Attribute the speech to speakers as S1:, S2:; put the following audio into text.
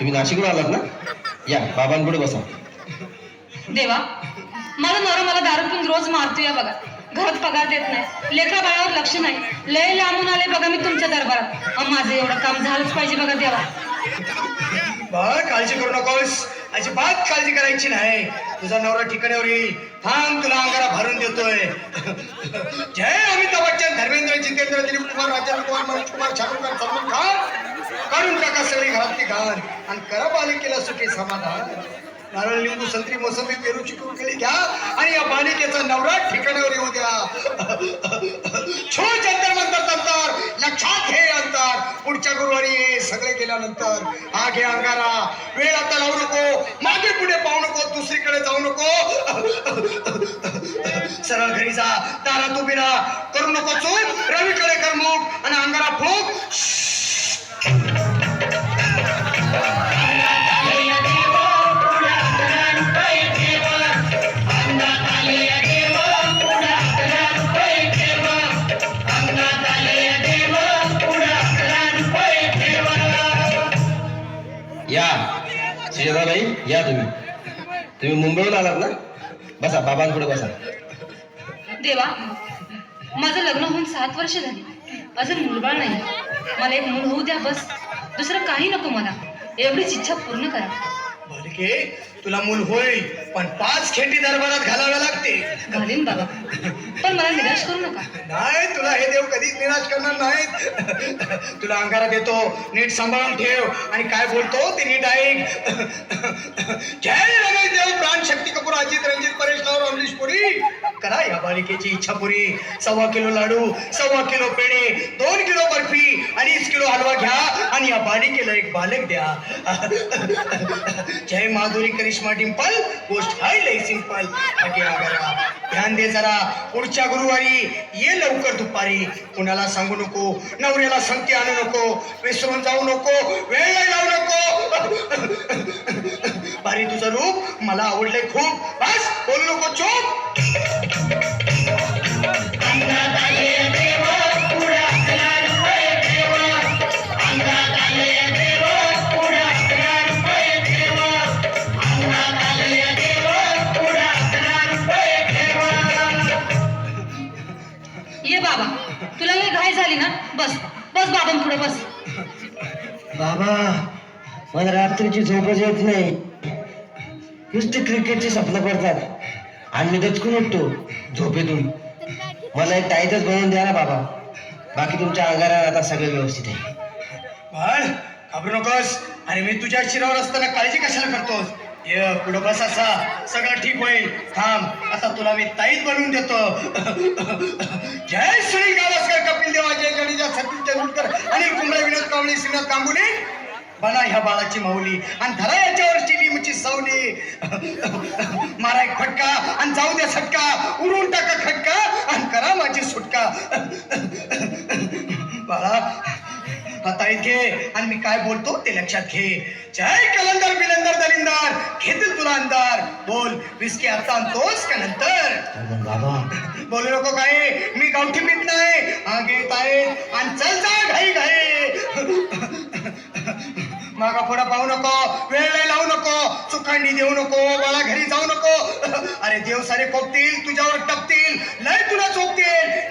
S1: तुम्ही नाशिकला आलात ना? या बाबांपुढे बसा.
S2: देवा, माझा नवरा मला दारू पिऊन रोज मारतो या बघा. घरात पगार देत नाही, लेकरा बाळावर लक्ष नाही. लय लांबून आले बघा मी तुमच्या दरबारात. माझं एवढं काम झालंच पाहिजे बघा देवा.
S3: बघ, काळजी करू नकोस, अजिबात काळजी करायची नाही. तुझा नवरा ठिकाण्यावर येईल. थांब, तुला अंगारा भरून देतोय. जय अमिताभ बच्चन, धर्मेंद्र, जितेंद्र, दिलीप कुमार, राजेंद्र कुमार, मनोज कुमार, शाहरुख खान, सलमान खान, काढून टाका सगळी घरातली घाण आणि करा बालिकेला सुखी समाधान. नारळ, लिंबू, संत्री, मोसंबी, पेरू, चिकू, केळी घ्या आणि या बालिकेचा नवरा ठिकाण्यावर येऊ द्या. छो जंतर मंतर तंतर, लक्षात घे अंतर. पुढच्या गुरुवारी ये, सगळे गेल्यानंतर. हा घे अंगारा. वेळ आता लावू नको, मागे पुढे पाहू नको, दुसरीकडे जाऊ नको. सरळ घरी जा, दारात उभी राहा. करू नको चूक. रवीकडे कर मुख आणि अंगारा फूक.
S1: या सुजाताबाई, या तुम्ही मुंबईहून आलात ना? बसा, बाबांपुढे बसा.
S2: देवा, माझं लग्न होऊन 7 वर्ष झाली, अजून मुलबाळ नाही. मला एक मूल होऊ द्या बस. दुसरं काही नको मला. एवढीच इच्छा पूर्ण करा.
S3: बालिके, तुला मूल होईल, पण 5 खेटी दरबारात घालाव्या लागते.
S2: घालीन बाबा, पण मला निराश करू नका.
S3: नाही, तुला हे देव कधीच निराश करणार नाहीत. तुला अंगारा देतो, नीट सांभाळून ठेव आणि काय बोलतो ते नीट ऐक. जय रमेश देव, प्राण, शक्ती कपूर, अजित, रंजित, परेश राव, अमरीश पुरी. करा या बालिकेची इच्छा पुरी. 1.25 किलो लाडू, 1.25 किलो पेढे, 2 किलो बर्फी, 2.5 किलो हलवा घ्या आणि या बालिकेला एक बालक द्या. जय माधुरी, करिश्मा, डिंपल, गोष्ट हाय लय सिंपल. ध्यान दे जरा. पुढच्या गुरुवारी ये लवकर दुपारी. कुणाला सांगू नको, नवऱ्याला संगती आणू नको, विसरून जाऊ नको, वेळ लावू नको. बारी, तुझं रूप मला आवडले खूप. बस, बोलू नको, चूप.
S2: ये बाबा, तुला लय घाई झाली ना? बस बस बाबांपुढे बस.
S4: बाबा, मला रात्रीची झोपच येत नाही. नुसते क्रिकेटची स्वप्न पडतात आणि मी दचकून उठतो झोपेतून. मला एक टाईटच बनवून द्या ना बाबा. बाकी तुमच्या अंगारात आता सगळं व्यवस्थित आहे.
S3: बाळ, घाबरू नकोस. आणि मी तुझ्या शिरावर असताना काळजी कशाला करतोस? ये पुढं बस, असा सगळं ठीक होईल. थांब, आता तुला मी ताईत बनवून देतो. जय सुनील गावस्कर, कपिल देव, अजय जडेजा, सचिन तेंडुलकर, अनिल कुंबळे, विनोद कांबळे, श्रीनाथ गांगुली. बना ह्या बाळाची माऊली आणि धरा याच्यावर लिंबूची सावली. मारा एक फटका आणि जाऊ द्या सटका. उडून टाका खटका आणि करा माझी सुटका. बाळा, आता घे आणि मी काय बोलतो ते लक्षात घे. जय कलंदर, बिलंदर, दलिंदर, घेतील तुला अंधार. बोल, विस्की आता आणतोस का नंतर?
S4: बाबा,
S3: बोलू नको काय, मी गावठी पीत नाही. हा घेत आहे आणि चल जा घाई घाई. मागा पुढा पाहू नको, वेळ नाही लावू नको, चुकांडी देऊ नको, बाळा घरी जाऊ नको. अरे देव सारे कोपतील, तुझ्यावर टपतील, लय तुला चोपतील.